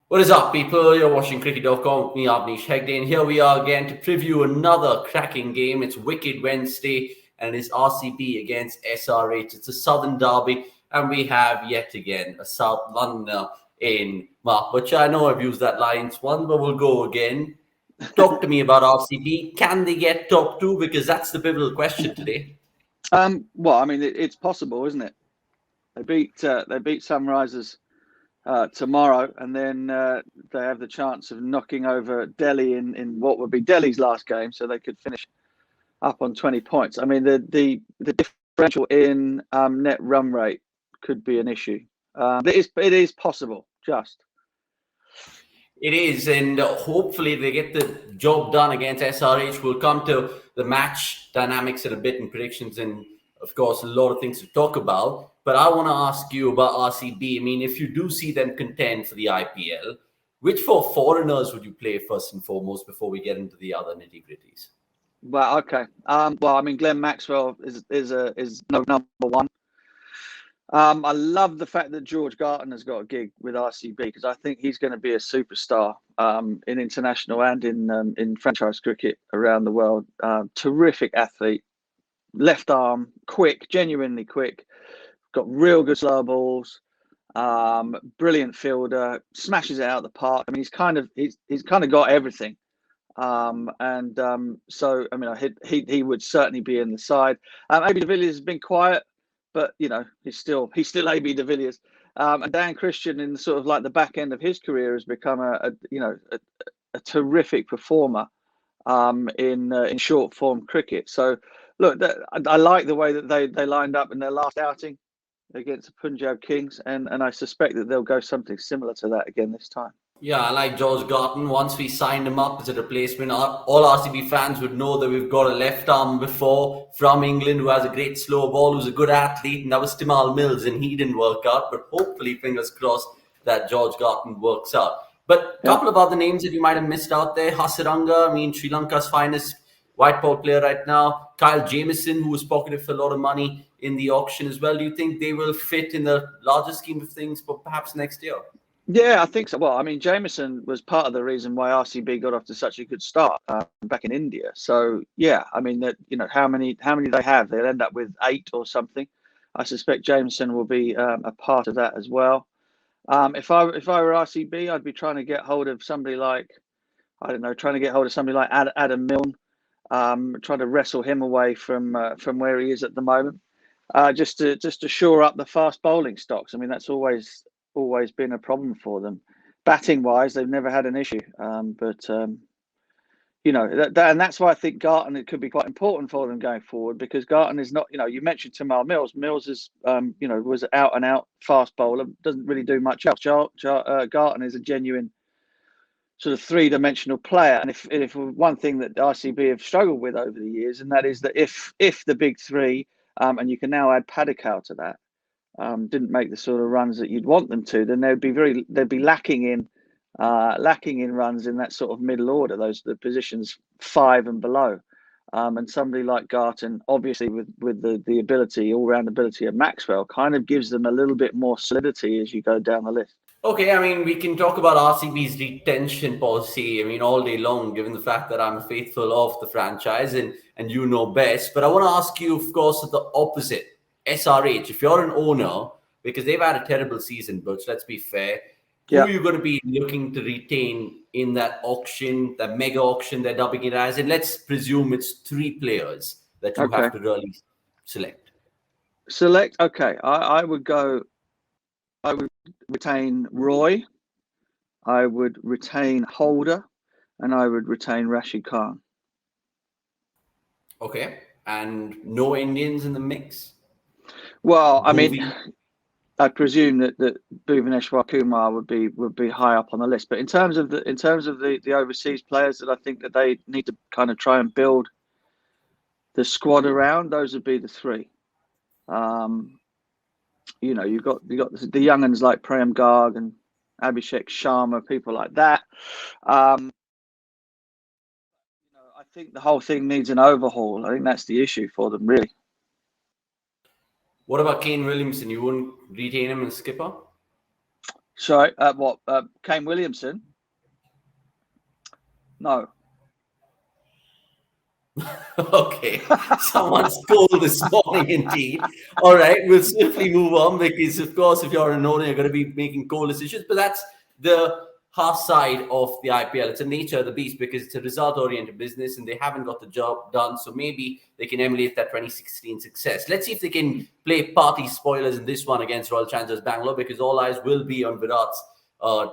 What is up, people? You're watching cricket.com with me, Avnish Hegde, and here we are again to preview another cracking game. It's Wicked Wednesday, and it's RCB against SRH. It's a Southern derby, and we have yet again a South Londoner in Mark Butcher. I know I've used that line once, but we'll go again. Talk to me about RCB. Can they get top two? Because that's the pivotal question today. Well, I mean, it's possible, isn't it? They beat Sunrisers tomorrow, and then they have the chance of knocking over Delhi in what would be Delhi's last game, so they could finish up on 20 points. I mean, the differential in net run rate could be an issue. It is possible, just. It is, and hopefully they get the job done against SRH. We'll come to the match dynamics in a bit and predictions, and of course, a lot of things to talk about. But I want to ask you about RCB. I mean, if you do see them contend for the IPL, which four foreigners would you play first and foremost before we get into the other nitty-gritties? Well, okay. Well, I mean, Glenn Maxwell is number one. I love the fact that George Garton has got a gig with RCB because I think he's going to be a superstar in international and in franchise cricket around the world. Terrific athlete, left arm, quick, genuinely quick, got real good slow balls, brilliant fielder, smashes it out of the park. I mean, he's kind of got everything. So I mean, he would certainly be in the side. AB de Villiers has been quiet, but you know, he's still AB de Villiers. And Dan Christian, in sort of like the back end of his career, has become a terrific performer in short form cricket. So look, I like the way that they lined up in their last outing against the Punjab Kings, and I suspect that they'll go something similar to that again this time. Yeah, I like George Garton. Once we signed him up as a replacement, all RCB fans would know that we've got a left arm before from England who has a great slow ball, who's a good athlete, and that was Timal Mills, and he didn't work out. But hopefully, fingers crossed, that George Garton works out. But a couple of other names that you might have missed out there. Hasaranga, I mean, Sri Lanka's finest white ball player right now. Kyle Jamieson, who was pocketed for a lot of money in the auction as well. Do you think they will fit in the larger scheme of things for perhaps next year? Yeah, I think so. Well, I mean, Jamieson was part of the reason why RCB got off to such a good start back in India. So yeah, I mean, that, you know, how many they have, they'll end up with 8 or something. I suspect Jamieson will be a part of that as well. If I were RCB, I'd be trying to get hold of somebody like, I don't know, Adam Milne, trying to wrestle him away from where he is at the moment, just to shore up the fast bowling stocks. I mean, that's always been a problem for them. Batting wise, they've never had an issue, but you know, and that's why I think Garton, it could be quite important for them going forward, because Garton is not, you know, you mentioned Timal Mills. Mills is you know, was out and out fast bowler, doesn't really do much else. Garton is a genuine sort of three-dimensional player, and if one thing that RCB have struggled with over the years, and that is that if the big three, and you can now add Padikal to that, didn't make the sort of runs that you'd want them to, then they'd be lacking in runs in that sort of middle order, the positions 5 and below. And somebody like Garton, obviously with the ability, all-round ability of Maxwell, kind of gives them a little bit more solidity as you go down the list. Okay, I mean, we can talk about RCB's retention policy, I mean, all day long, given the fact that I'm faithful of the franchise and you know best. But I want to ask you, of course, the opposite. SRH, if you're an owner, because they've had a terrible season, Butch, let's be fair, who are you going to be looking to retain in that auction, that mega auction they're dubbing it as? And let's presume it's 3 players that you have to really select. Okay, I would retain Roy, I would retain Holder, and I would retain Rashid Khan. Okay, and no Indians in the mix? Well, I mean, I presume that Bhuvaneshwar Kumar would be high up on the list. But in terms of the overseas players that I think that they need to kind of try and build the squad around, those would be the 3. You know, you've got the young uns like Prem Garg and Abhishek Sharma, people like that. You know, I think the whole thing needs an overhaul. I think that's the issue for them, really. What about Kane Williamson? You wouldn't retain him as skipper? Sorry, what? Kane Williamson? No. Okay, someone's cold this morning indeed. All right, we'll swiftly move on because, of course, if you're an owner, you're going to be making cold decisions. But that's the harsh side of the IPL. It's a nature of the beast because it's a result-oriented business and they haven't got the job done. So maybe they can emulate that 2016 success. Let's see if they can play party spoilers in this one against Royal Challengers Bangalore, because all eyes will be on Virat's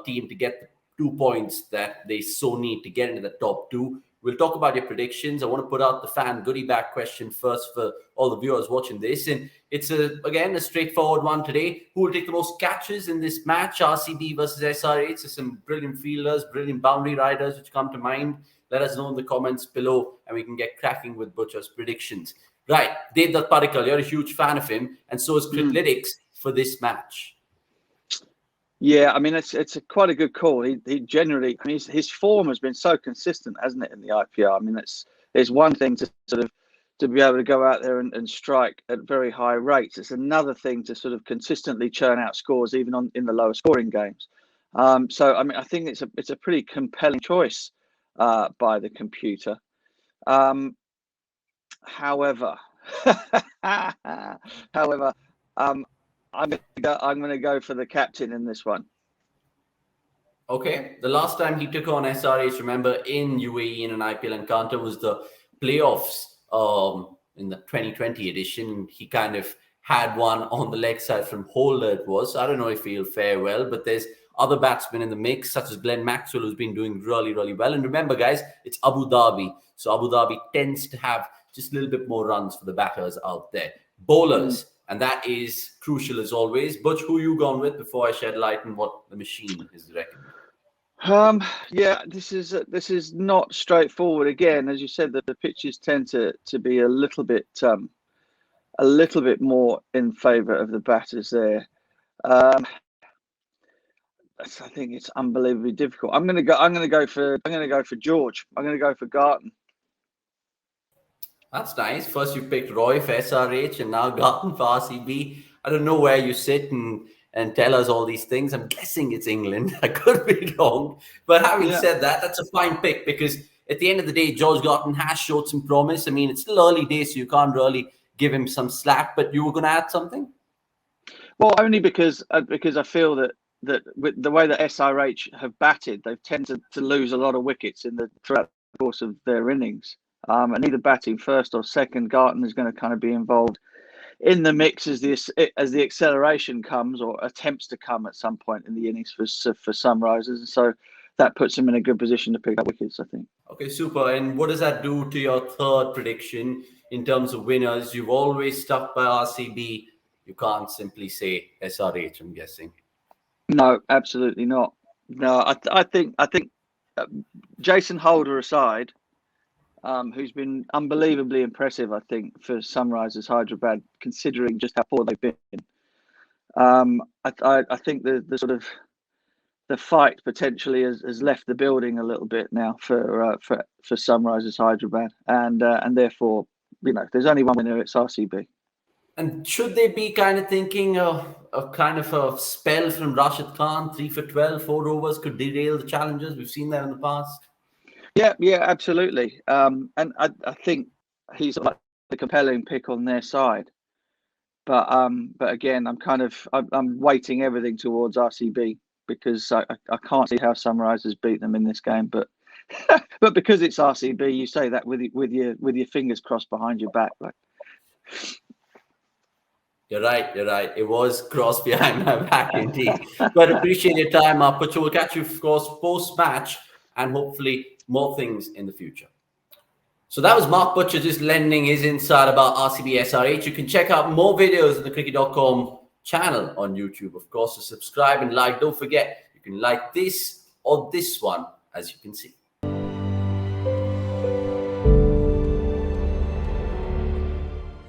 team to get the 2 points that they so need to get into the top two. We'll talk about your predictions. I want to put out the fan goodie bag question first for all the viewers watching this. And it's, again, a straightforward one today. Who will take the most catches in this match, RCB versus SRH? There's some brilliant fielders, brilliant boundary riders which come to mind. Let us know in the comments below and we can get cracking with Butcher's predictions. Right, Devdutt Padikkal, you're a huge fan of him, and so is Cricklytics for this match. Yeah, I mean, it's quite a good call. He generally, I mean, his form has been so consistent, hasn't it, in the IPL? I mean, it's one thing to sort of to be able to go out there and strike at very high rates. It's another thing to sort of consistently churn out scores, even in the lower scoring games. So, I mean, I think it's a pretty compelling choice by the computer. However, I'm going to go for the captain in this one. Okay. The last time he took on SRH, remember, in UAE in an IPL encounter was the playoffs in the 2020 edition. He kind of had one on the leg side from Holder, it was. I don't know if he'll fare well, but there's other batsmen in the mix, such as Glenn Maxwell, who's been doing really, really well. And remember, guys, it's Abu Dhabi. So Abu Dhabi tends to have just a little bit more runs for the batters out there. Bowlers. And that is crucial as always. Butch, who you gone with before I shed light on what the machine is reckoning? Yeah, this is not straightforward. Again, as you said, that the pitches tend to be a little bit more in favour of the batters there. I think it's unbelievably difficult. I'm going to go for George. I'm going to go for Garton. That's nice. First you picked Roy for SRH and now Garton for RCB. I don't know where you sit and tell us all these things. I'm guessing it's England. I could be wrong. But having said that, that's a fine pick because at the end of the day, George Garton has showed some promise. I mean, it's still early days, so you can't really give him some slack. But you were going to add something? Well, only because I feel that with the way that SRH have batted, they've tended to lose a lot of wickets throughout the course of their innings. And either batting first or second, Garton is going to kind of be involved in the mix as the acceleration comes or attempts to come at some point in the innings for Sunrisers. And so that puts him in a good position to pick up wickets, I think. Okay, super. And what does that do to your third prediction in terms of winners? You've always stuck by RCB. You can't simply say SRH, I'm guessing. No, absolutely not. No, I think Jason Holder aside, who's been unbelievably impressive, I think, for Sunrisers Hyderabad, considering just how poor they've been. I think the sort of the fight potentially has left the building a little bit now for Sunrisers Hyderabad, and therefore, there's only one winner. It's RCB. And should they be kind of thinking a kind of a spell from Rashid Khan, 3 for 12, 4 overs could derail the Challengers? We've seen that in the past. Yeah, absolutely. And I think he's like the compelling pick on their side. But again, I'm weighting everything towards RCB because I can't see how Sunrisers beat them in this game. But but because it's RCB, you say that with your fingers crossed behind your back. Like. You're right. It was crossed behind my back indeed. But appreciate your time, Butcher. We'll catch you, of course, post-match and hopefully more things in the future. So that was Mark Butcher just lending his insight about RCB SRH. You can check out more videos on the cricket.com channel on YouTube, of course. So subscribe and like. Don't forget, you can like this or this one, as you can see.